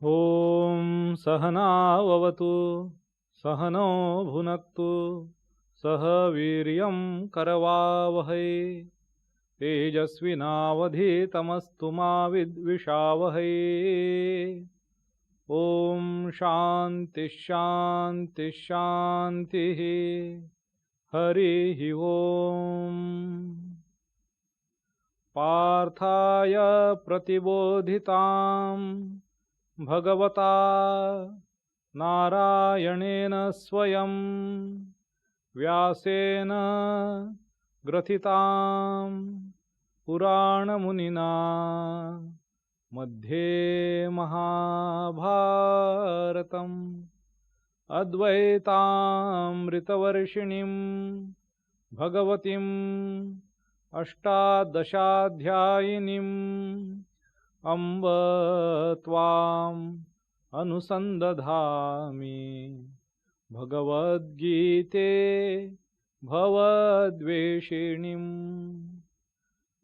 ॐ सहनाववतु सहनौ भुनक्तु सह वीर्यं करवावहै तेजस्विनावधीतमस्तु मा विद्विषावहै। ॐ शान्ति शान्ति शान्तिः। हरिः ॐ। पार्थाय प्रतिबोधिताम् भगवता नारायणेन स्वयं व्यासेन ग्रथितां पुराणमुनिना मध्ये महाभारतम् अद्वैतामृतवर्षिणीं भगवतीम् अष्टादशाध्यायिनीम् अम्ब त्वाम् अनुसन्दधामि भगवद्गीते भवद्वेषिणीम्।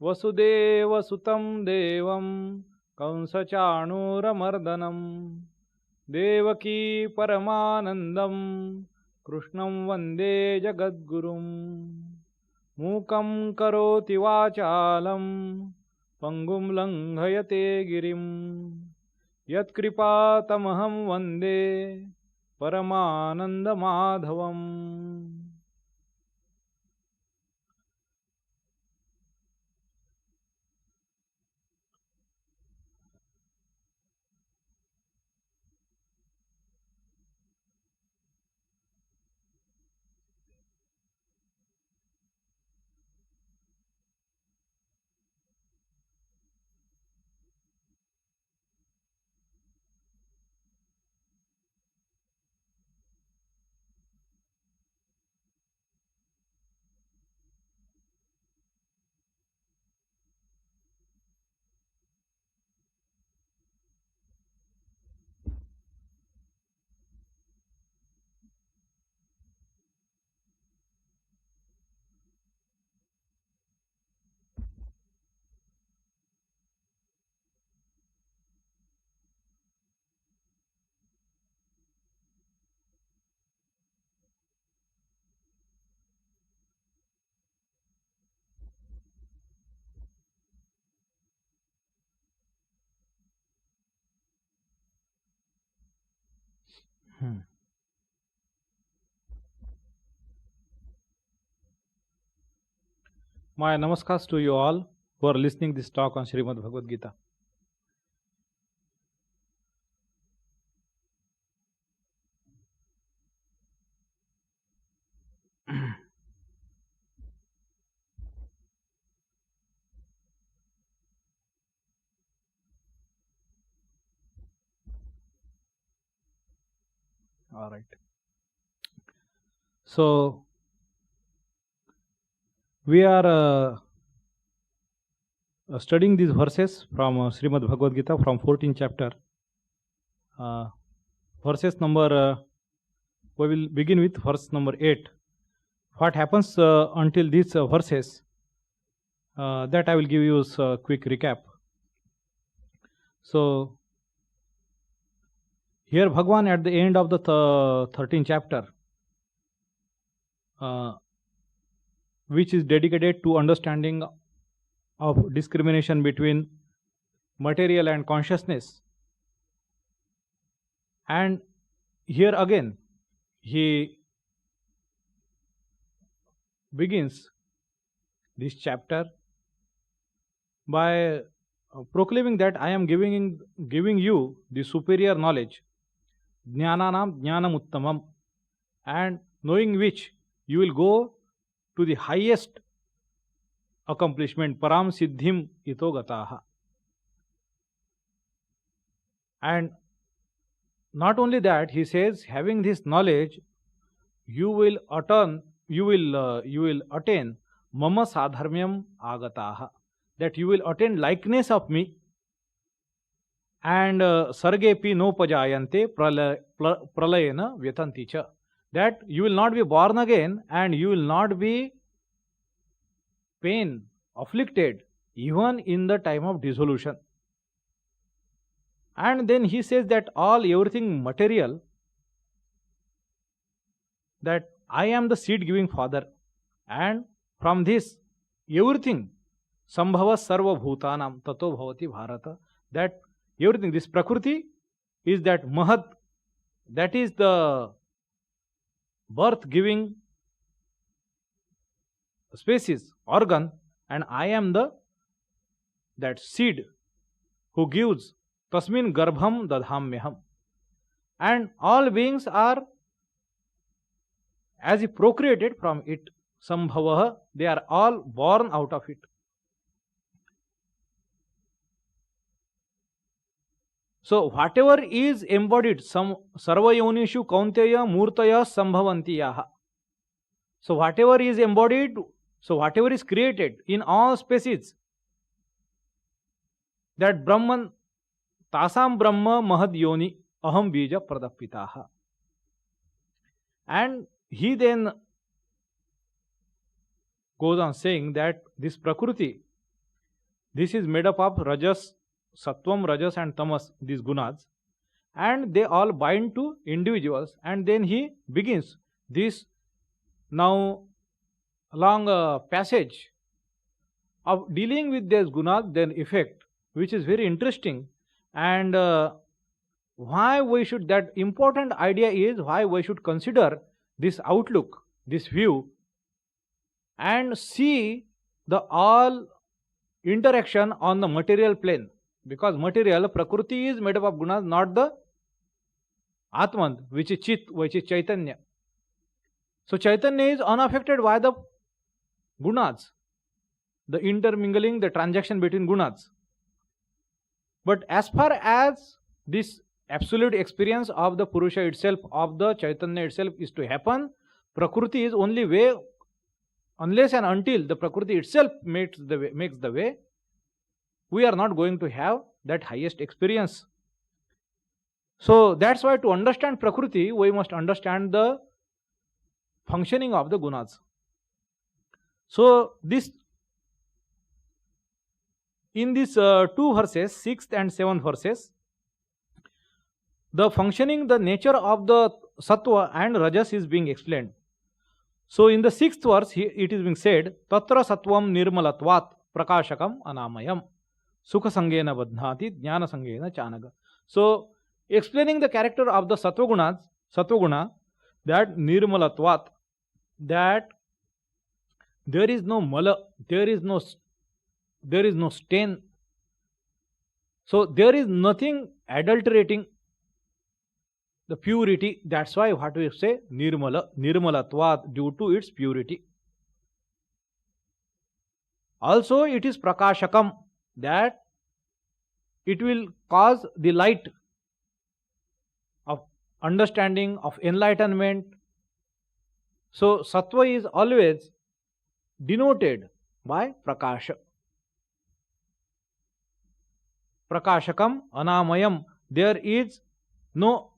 वसुदेवसुतं देवं कंसचाणूरमर्दनं देवकी परमानन्दं कृष्णं वन्दे जगद्गुरुं। मूकं करोति वाचालं पंगुं लंघयते गिरिं यत्कृपातमहं वन्दे परमानन्दमाधवम्। My namaskars to you all who are listening this talk on Srimad Bhagavad Gita. All right. So we are studying these verses from Srimad Bhagavad Gita from 14th chapter. Verses number, we will begin with verse number 8. What happens until these verses, that I will give you a quick recap. So, here Bhagwan at the end of the 13th chapter, which is dedicated to understanding of discrimination between material and consciousness. And here again, he begins this chapter by proclaiming that I am giving you the superior knowledge, jnananam jnanam uttamam, and knowing which you will go to the highest accomplishment, param siddhim ito gataha. And not only that, he says, having this knowledge, you will attain mama sadharmyam agataha, that you will attain likeness of me, and sargepi no pajayante pralayena vyatanti cha, that you will not be born again and you will not be afflicted even in the time of dissolution. And then he says that everything material, that I am the seed giving father, and from this everything sambhava sarva bhutanam tato bhavati bharata, that everything, this prakriti is that mahat, that is the birth giving species, organ, and I am the that seed who gives, tasmin garbham dadhamyaham, and all beings are as if procreated from it, sambhava, they are all born out of it. So whatever is embodied, some sarvayonishu kaunteya murtaya sambhavantiyaha. So whatever is embodied, so whatever is created in all species, that Brahman, tasam brahma mahad yoni aham bija pradapitaha. And he then goes on saying that this prakriti, this is made up of rajas, sattvam, rajas and tamas, these gunas, and they all bind to individuals. And then he begins this now long passage of dealing with these gunas, then effect, which is very interesting. And why we should, that important idea is why we should consider this outlook, this view, and see the all interaction on the material plane. Because material, prakriti is made up of gunas, not the Atman, which is Chit, which is Chaitanya. So Chaitanya is unaffected by the gunas, the intermingling, the transaction between gunas. But as far as this absolute experience of the Purusha itself, of the Chaitanya itself is to happen, Prakriti is only way, unless and until the Prakriti itself makes the way, we are not going to have that highest experience. So that's why to understand Prakriti, we must understand the functioning of the gunas. So this, in these two verses, 6th and 7th verses, the functioning, the nature of the sattva and rajas is being explained. So in the 6th verse, it is being said, Tatra sattvam nirmalatvat prakashakam anamayam sukha sangena badhnati jnana sangena chanaga. So explaining the character of the sattva guna, that nirmalatvat, that there is no mala, there is no stain. So there is nothing adulterating the purity. That's why what we say nirmalatvat, due to its purity. Also it is prakashakam, that it will cause the light of understanding, of enlightenment. So sattva is always denoted by prakasha. Prakashakam anamayam, there is no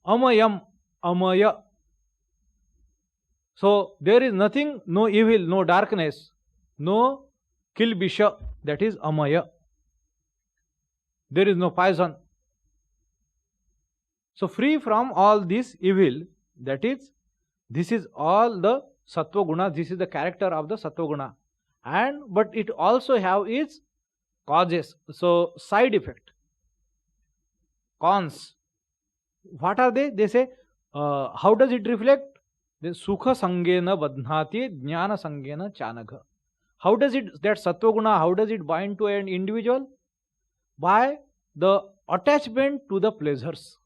amayam, amaya. So there is nothing, no evil, no darkness, no kilbisha, that is amaya. There is no poison. So free from all this evil, that is, this is all the sattva guna, this is the character of the sattva guna. And but it also have its causes, so side effect, cons. What are they? They say, how does it reflect? The sukha sangena badhnati jnana sangena chanagha. How does it, that sattva guna, how does it bind to an individual? By the attachment to the pleasures.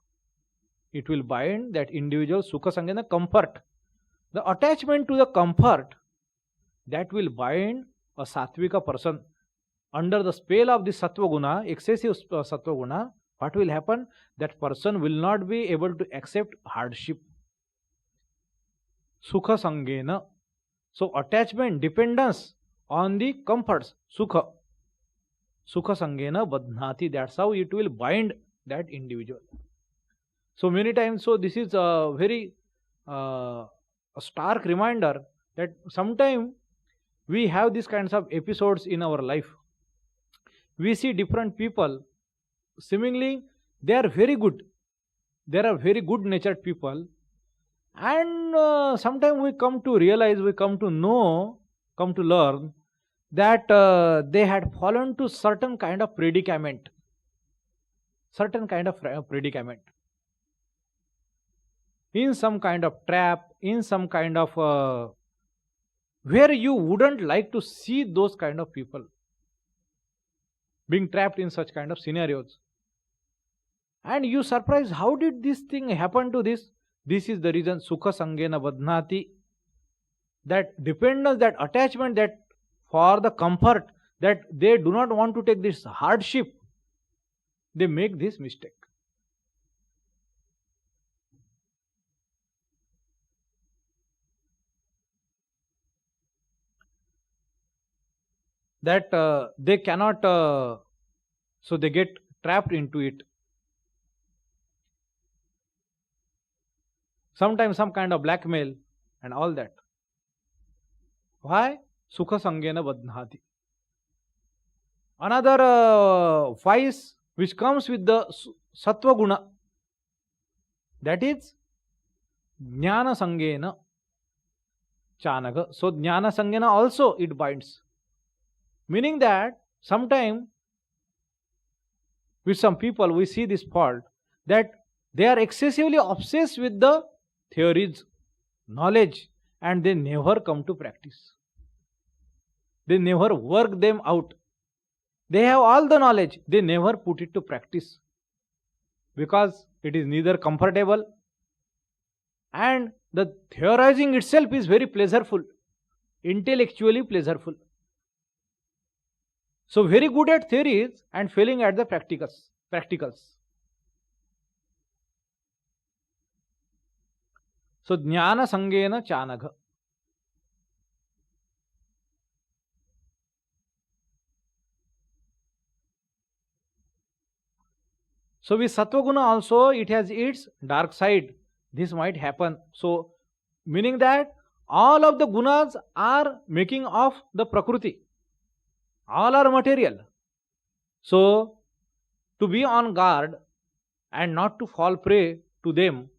It will bind that individual, sukha sangena, comfort. The attachment to the comfort, that will bind a sattvika person. Under the spell of the sattva guna, excessive sattva guna, what will happen? That person will not be able to accept hardship. Sukha sangena. So attachment, dependence on the comforts, sukha. Sukha sangena badhnati. That's how it will bind that individual. So many times, so this is a very a stark reminder that sometimes we have these kinds of episodes in our life. We see different people seemingly they are very good. There are very good natured people, and sometimes we come to realize, we come to know, come to learn that they had fallen to certain kind of predicament, in some kind of trap, in some kind of where you wouldn't like to see those kind of people being trapped in such kind of scenarios. And you surprise, how did this thing happen to this? This is the reason, sukha sangena badhnati, that dependence, that attachment, that for the comfort, that they do not want to take this hardship, they make this mistake. That they cannot, so they get trapped into it. Sometimes some kind of blackmail and all that. Why? Sukha sangena badhnati. Another vice which comes with the sattva guna, that is jnana sangena chanaga. So jnana sangena also it binds. Meaning that sometime with some people we see this fault, that they are excessively obsessed with the theories, knowledge, and they never come to practice. They never work them out. They have all the knowledge, they never put it to practice, because it is neither comfortable, and the theorizing itself is very pleasureful, intellectually pleasureful. So very good at theories and failing at the practicals. So jnana sangena chanagha. So with sattva guna also it has its dark side. This might happen. So meaning that all of the gunas are making of the prakriti. All are material. So to be on guard and not to fall prey to them,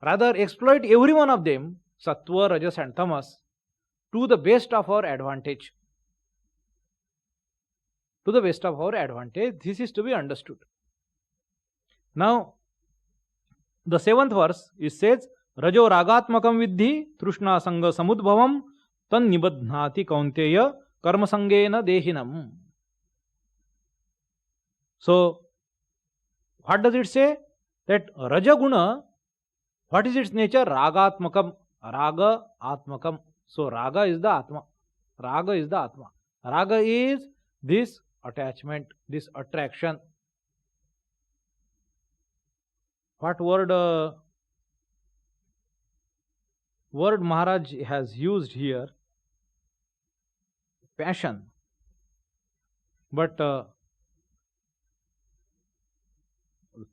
rather exploit every one of them, sattva, rajas and tamas, to the best of our advantage. To the best of our advantage. This is to be understood. Now, the 7th verse, it says, Rajo ragatmakam vidhi trushna sanga samudbhavam tan nibadhnati kaunteya karma sangena dehinam. So, what does it say? That Rajaguna, what is its nature? Ragatmakam. Raga atmakam. So, Raga is the Atma. Raga is the Atma. Raga is this attachment, this attraction. What word Maharaj has used here? Passion. But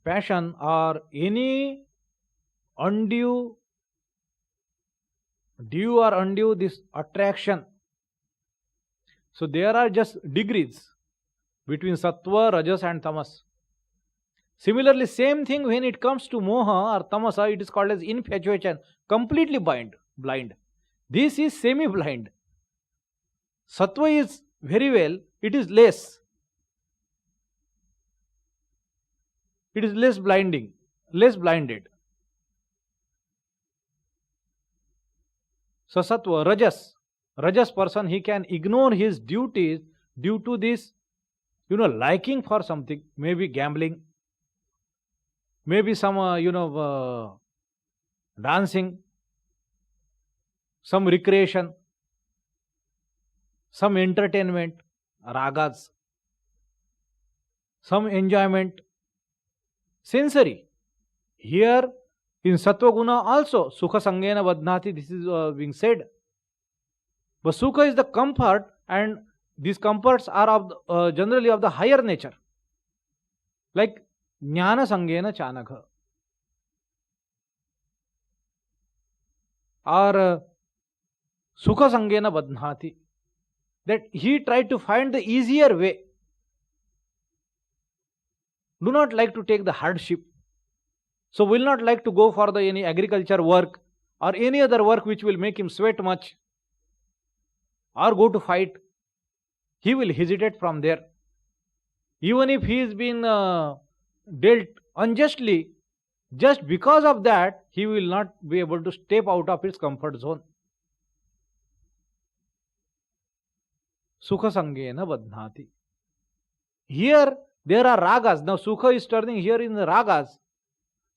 passion or any undue this attraction. So there are just degrees between sattva, rajas and tamas. Similarly, same thing when it comes to moha or tamasa, it is called as infatuation, completely blind. This is semi-blind. Sattva is very well, it is less. It is less blinded. So sattva, rajas person, he can ignore his duties due to this, liking for something, maybe gambling, maybe some, dancing, some recreation, some entertainment, ragas, some enjoyment, sensory. Here in sattva guna also, sukha sangena vadnati, this is being said. But sukha is the comfort, and these comforts are of generally of the higher nature. Like jnana sangena chanagha. Or sukha sangena badhnati. That he tried to find the easier way. do not like to take the hardship, so will not like to go for the any agriculture work or any other work which will make him sweat much or go to fight. He will hesitate from there. Even if he is been dealt unjustly, just because of that, he will not be able to step out of his comfort zone. Sukha sangena badhnati. Here there are ragas. Now sukha is turning here in the ragas.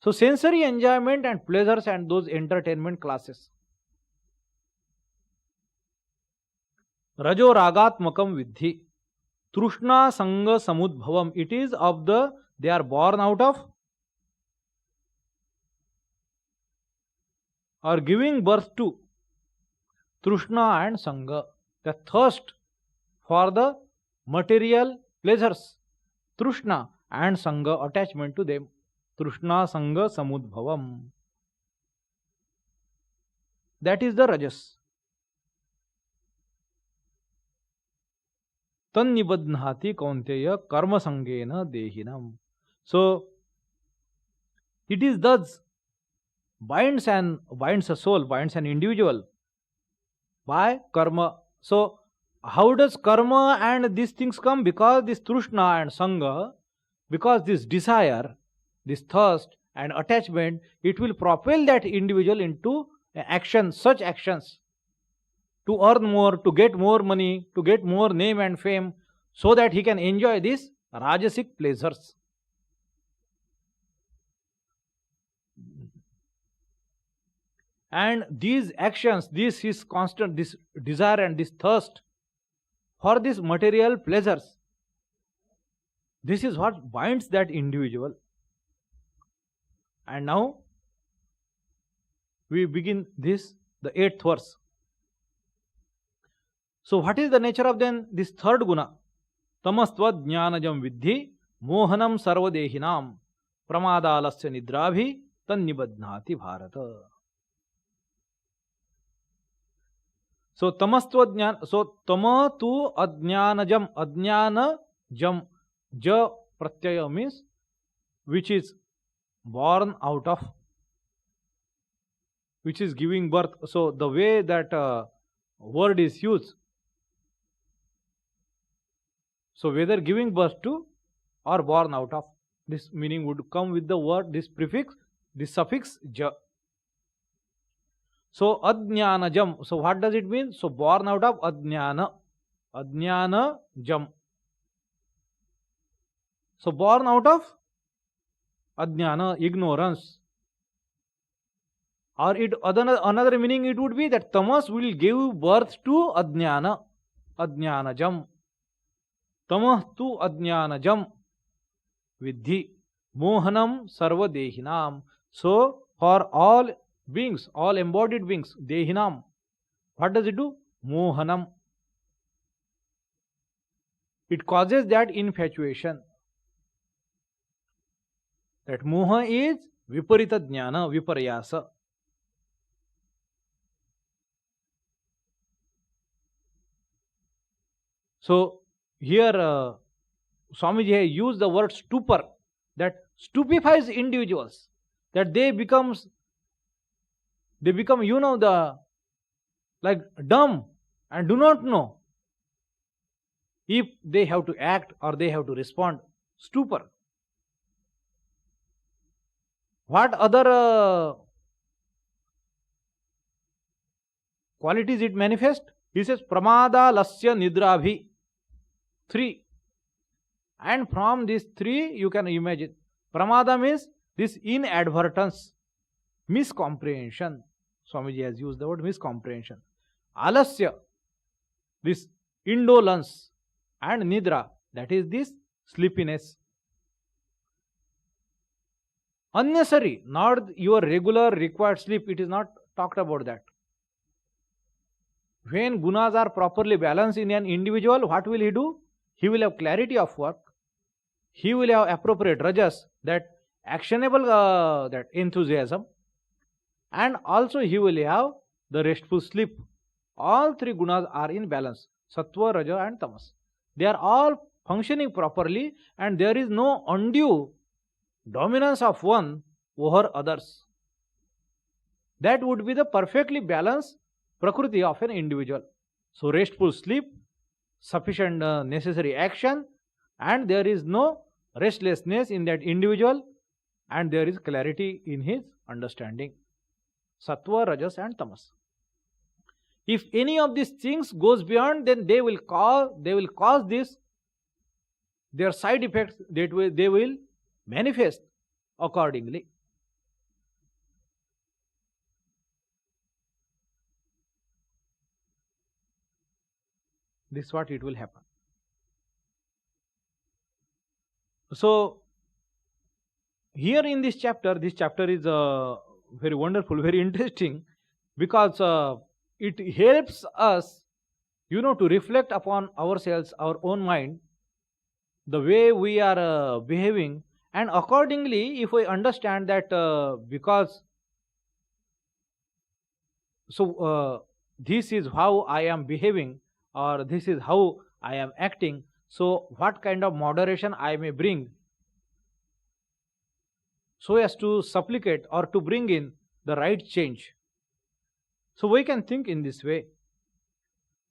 So sensory enjoyment and pleasures and those entertainment classes. Rajo ragatmakam vidhi. Trushna sanga samudbhavam. It is of the, they are born out of or giving birth to Trushna and Sangha, the thirst for the material pleasures. Trushna and Sangha, attachment to them. Trushna Sangha Samudbhavam. That is the Rajas. Tannibadhnati kaunteya karma sangena dehinam. So, it is thus binds a soul, binds an individual by karma. So, how does karma and these things come? Because this trushna and sangha, because this desire, this thirst and attachment, it will propel that individual into action, such actions, to earn more, to get more money, to get more name and fame, so that he can enjoy these rajasic pleasures. And these actions, this his constant, this desire and this thirst for these material pleasures, this is what binds that individual. And now we begin this, the 8th verse. So what is the nature of then this third guna? Tamastva jnanajam vidhi mohanam sarvadehinam pramadalasya nidrabhi tannibadhnati bharata. So tamastva jnana, so tama tu ajnanajam, ajnana jam, ja pratyaya means which is born out of, which is giving birth. So the way that word is used, so whether giving birth to or born out of, this meaning would come with the word, this prefix, this suffix ja. So ajnanajam, so what does it mean? So born out of ajnana, ajnana jam. So born out of ajnana, ignorance. Or it another meaning it would be that tamas will give birth to ajnana, ajnanajam. Tamah tu ajnanajam vidhi mohanam sarva dehinam. So for all beings, all embodied beings, dehinam, what does it do? Mohanam. It causes that infatuation. That moha is viparita jnana, viparyasa. So here Swamiji has used the word stupor, that stupefies individuals, that they become the like dumb and do not know if they have to act or they have to respond. Stupor. What other qualities it manifests? He says pramada lasya nidrabhi. 3. And from these 3 you can imagine. Pramada means this inadvertence, miscomprehension. Swamiji has used the word miscomprehension. Alasya, this indolence, and nidra, that is this sleepiness. Unnecessary, not your regular required sleep, it is not talked about that. When gunas are properly balanced in an individual, what will he do? He will have clarity of work. He will have appropriate rajas, that actionable that enthusiasm, and also he will have the restful sleep. All 3 gunas are in balance, sattva, raja and tamas. They are all functioning properly and there is no undue dominance of one over others. That would be the perfectly balanced prakriti of an individual. So restful sleep, sufficient necessary action, and there is no restlessness in that individual, and there is clarity in his understanding. Sattva, Rajas and Tamas. If any of these things goes beyond, then they will cause this, their side effects, that they will manifest accordingly. This is what it will happen. So here in this chapter is very wonderful, very interesting, because it helps us, to reflect upon ourselves, our own mind, the way we are behaving, and accordingly, if we understand that because this is how I am behaving, or this is how I am acting, so what kind of moderation I may bring, so as to supplicate or to bring in the right change. So we can think in this way.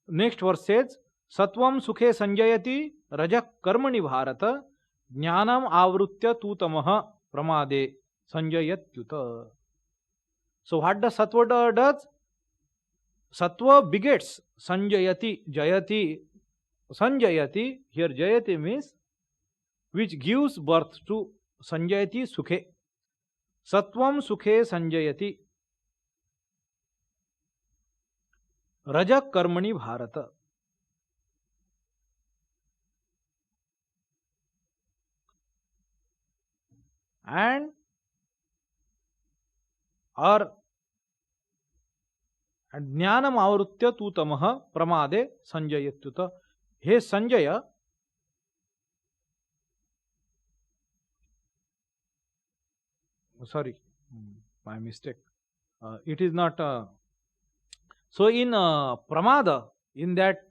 Next verse says, Satvam sukhe sanjayati rajak karmani bharata jnanam avrutya tu tamaha pramade sanjayatyuta. So what does sattva does? Sattva begets sanjayati, jayati, sanjayati. Here jayati means which gives birth to, sanjayati sukhe. Sattvam sukhe sanjayati rajak karmani bharata. And ज्ञानम आवृत्य तू तमः प्रमादे संजयत्युत. हे Sanjay, sorry, my mistake, it is not so in pramada, in that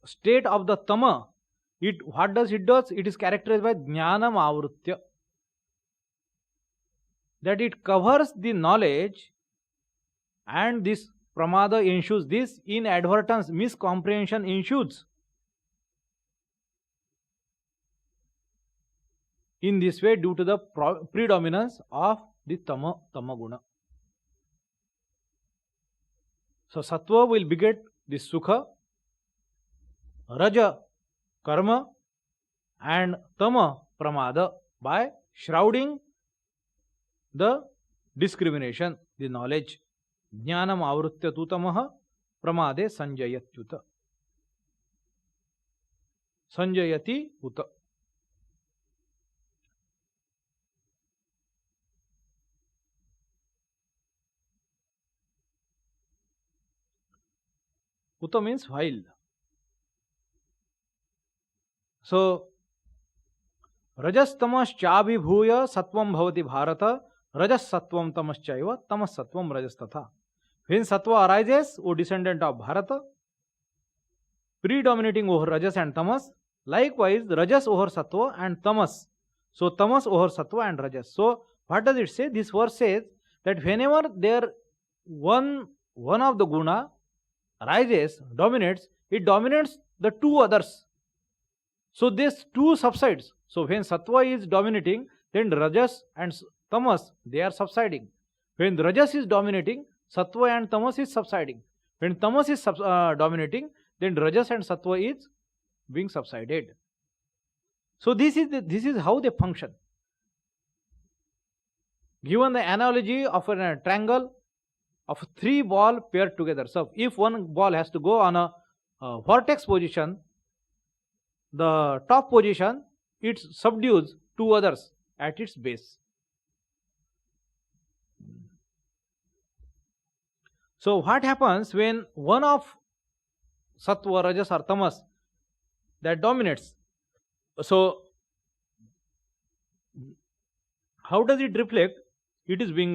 state of the tama, what does it does? It is characterized by jnanam avrutya, that it covers the knowledge, and this pramada ensues, this inadvertence, miscomprehension ensues. In this way, due to the predominance of the tama guna. So sattva will beget the sukha, raja karma, and tama pramada, by shrouding the discrimination, the knowledge. Jnanam avrutya tu tamaha pramade sanjayatyuta. Sanjayati uta. Uta means while. So rajas tamas chabhibhuya sattvam bhavati bharata, rajas sattvam tamaschaiva, tamas sattvam rajas tatha. When sattva arises, O descendant of Bharata, predominating over rajas and tamas, likewise rajas over sattva and tamas. So tamas over sattva and rajas. So what does it say? This verse says that whenever there one of the guna rises, dominates, it dominates the two others. So this two subsides. So when sattva is dominating, then rajas and tamas, they are subsiding. When rajas is dominating, sattva and tamas is subsiding. When tamas is dominating, then rajas and sattva is being subsided. So this is how they function. Given the analogy of a triangle of 3 balls paired together. So if one ball has to go on a vortex position, the top position, it subdues 2 others at its base. So what happens when one of sattva, rajas or tamas that dominates? So how does it reflect? It is being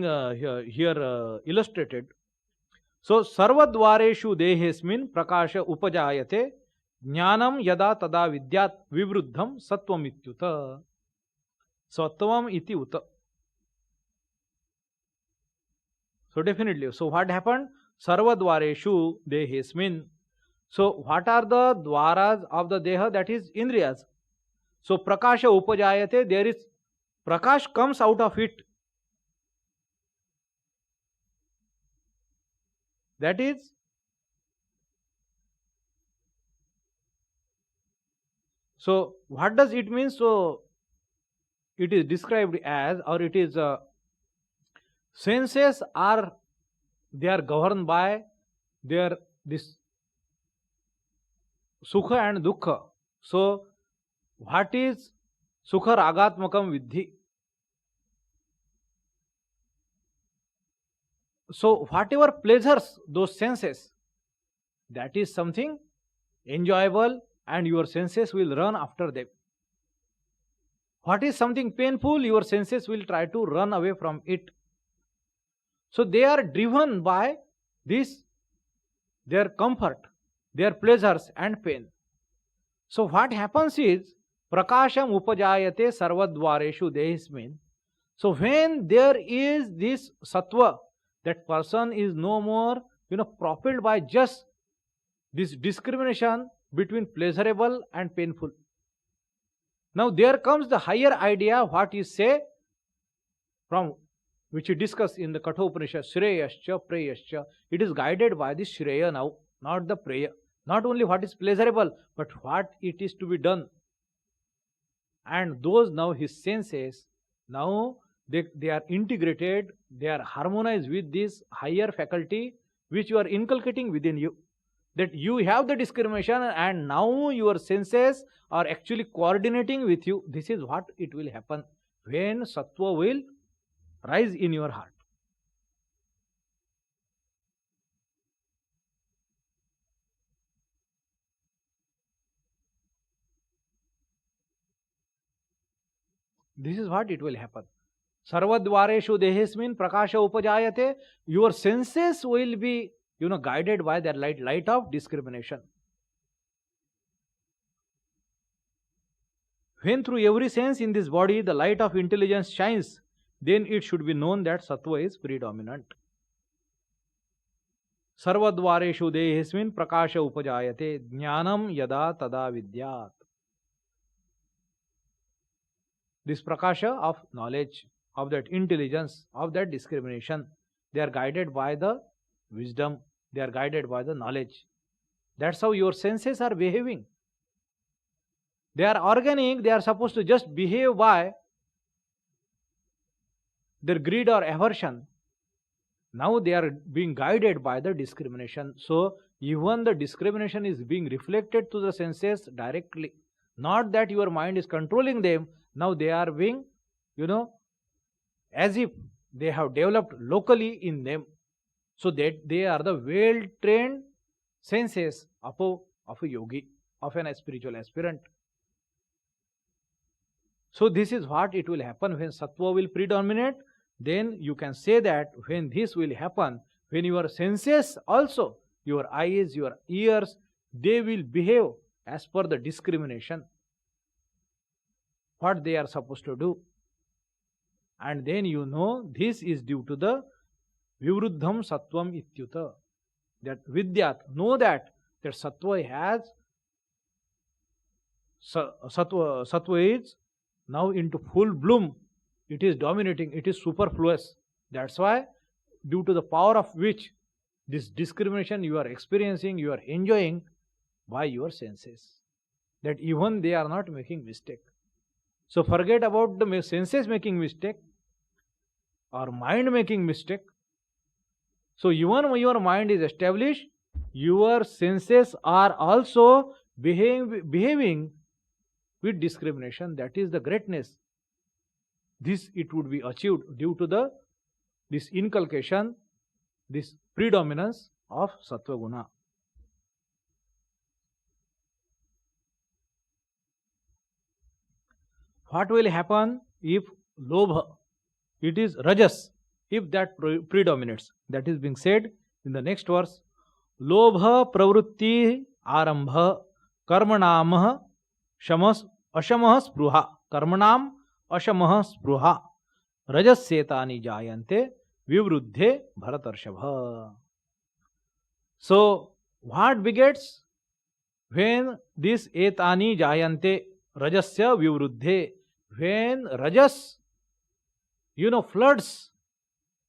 here illustrated. So sarvadvareshu dehesmin prakasha upajayate Jnanam yada tada vidyat vivruddham sattvam ityuta. Sattvam iti uta. So definitely. So what happened? Sarva dvareshu dehesmin. So what are the dwaras of the deha? That is indriyas. So prakasha upajayate, there is prakash comes out of it. That is, so what does it mean? So it is described as, or it is senses are, they are governed by their this sukha and dukkha. So what is sukha ragatmakam vidhi? So whatever pleasures those senses, that is something enjoyable and your senses will run after them. What is something painful, your senses will try to run away from it. So they are driven by this, their comfort, their pleasures and pain. So what happens is, prakasham upajayate sarvadvareshu dehismin. So when there is this sattva, that person is no more, propelled by just this discrimination between pleasurable and painful. Now there comes the higher idea, what you say, from which you discuss in the Kathopanishad, Shreyascha, Preyascha. It is guided by this Shreya now, not the Preya. Not only what is pleasurable, but what it is to be done. And those now his senses, now they are integrated, they are harmonized with this higher faculty which you are inculcating within you. That you have the discrimination and now your senses are actually coordinating with you. This is what it will happen when sattva will rise in your heart. This is what it will happen. Sarvadvareshu dehesmin prakasha upajayate. Your senses will be, guided by that light of discrimination. When through every sense in this body the light of intelligence shines, then it should be known that sattva is predominant. Sarvadvareshu dehesmin prakasha upajayate jnanam yada tada vidyat. This prakasha of knowledge, of that intelligence, of that discrimination, they are guided by the wisdom, they are guided by the knowledge. That's how your senses are behaving. They are organic, they are supposed to just behave by their greed or aversion. Now they are being guided by the discrimination. So even the discrimination is being reflected to the senses directly. Not that your mind is controlling them. Now they are being, as if they have developed locally in them. So that they are the well-trained senses of a yogi, of an spiritual aspirant. So this is what it will happen when sattva will predominate. Then you can say that when this will happen, when your senses also, your eyes, your ears, they will behave as per the discrimination, what they are supposed to do. And then this is due to the vivruddham sattvam ityuta. That vidyat, know that sattva has, sattva is now into full bloom. It is dominating, it is superfluous. That's why, due to the power of which this discrimination you are experiencing, you are enjoying by your senses. That even they are not making mistake. So forget about the senses making mistake or mind making mistake. So even when your mind is established, your senses are also behaving with discrimination. That is the greatness. This it would be achieved due to this inculcation, this predominance of sattva guna. What will happen if lobha, it is rajas, if that predominates? That is being said in the next verse. Lobha pravrutti arambha कर्मणामः Shams अशमः स्पृहा, कर्मणाम अशमः स्पृहा, रजस्येतानि जायन्ते विवृद्धे भरतर्षभ. So what begets? When this etani jayante, rajasya vivruddhe, when rajas, floods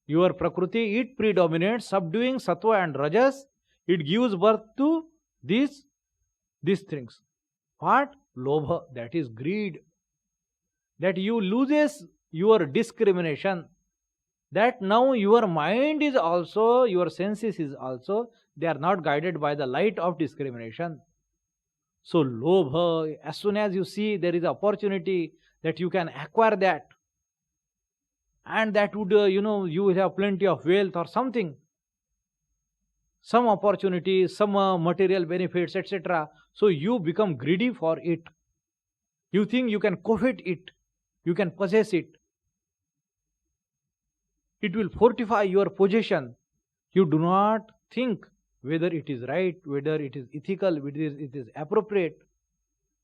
your prakriti, it predominates, subduing sattva and rajas, it gives birth to these things. What? Lobha, that is greed. That you loses your discrimination. That now your mind is also, your senses is also, they are not guided by the light of discrimination. So lobha, as soon as you see there is opportunity that you can acquire that, and that would, you will have plenty of wealth or something, some opportunity, some material benefits, etc. So you become greedy for it. You think you can covet it, you can possess it. It will fortify your possession. You do not think whether it is right, whether it is ethical, whether it is appropriate.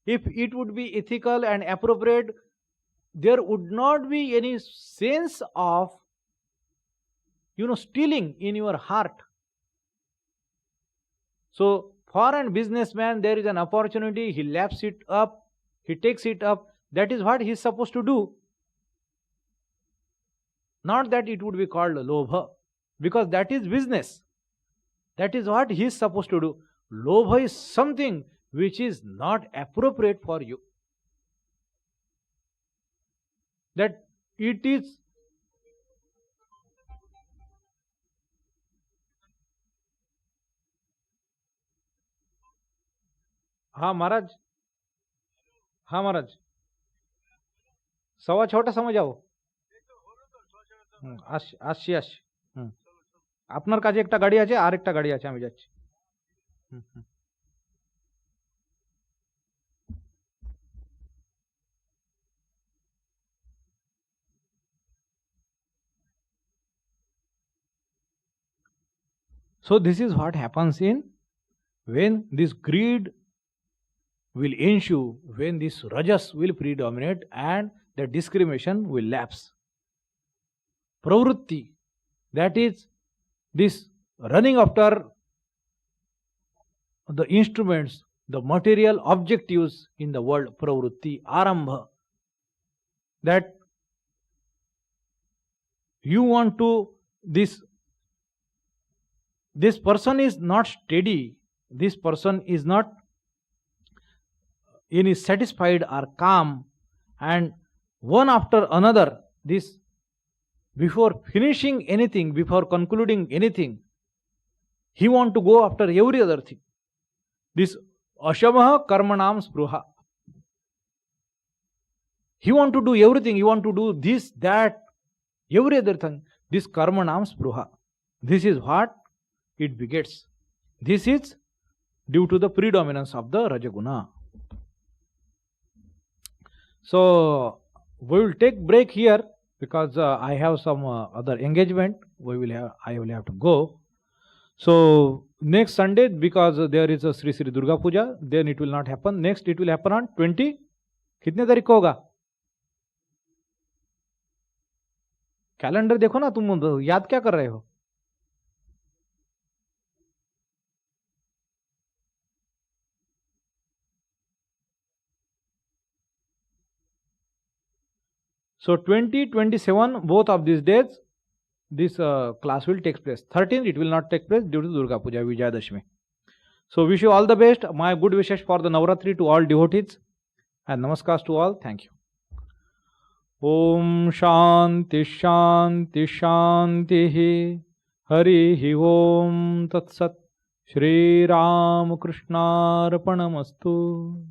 If it would be ethical and appropriate, there would not be any sense of, stealing in your heart. So, for a businessman, there is an opportunity, he laps it up, he takes it up. That is what he is supposed to do. Not that it would be called lobha, because that is business. That is what he is supposed to do. Lobha is something which is not appropriate for you. That it is महाराज, महाराज सवा छोटा समझ आओ আসছি আসছি আপনার কাছে একটা গাড়ি আছে আর একটা গাড়ি আছে আমি যাচ্ছি So this is what happens in when this greed will ensue, when this rajas will predominate and the discrimination will lapse. Pravrutti, that is this running after the instruments, the material objectives in the world, pravrutti, arambha, that you want to, this person is not steady, this person is not any satisfied or calm, and one after another, this before finishing anything, before concluding anything, he want to go after every other thing. This ashamaha karmanam spruha. He want to do everything, he want to do this, that, every other thing. This karmanam spruha. This is what it begets. This is due to the predominance of the Rajaguna. So we will take break here because I have some other engagement. I will have to go. So next Sunday, because there is a Sri Sri Durga Puja, then it will not happen. Next it will happen on 20. कितने तारीख को होगा? Calendar देखो ना, तुम याद क्या कर रहे हो? So 20, 27, both of these days, this class will take place. 13th, it will not take place due to Durga Puja, Vijayadashmi. So wish you all the best. My good wishes for the Navratri to all devotees. And namaskars to all. Thank you. Om Shanti Shanti Shanti Hari Om Tat Sat Shri Ramakrishna Arpanamastu.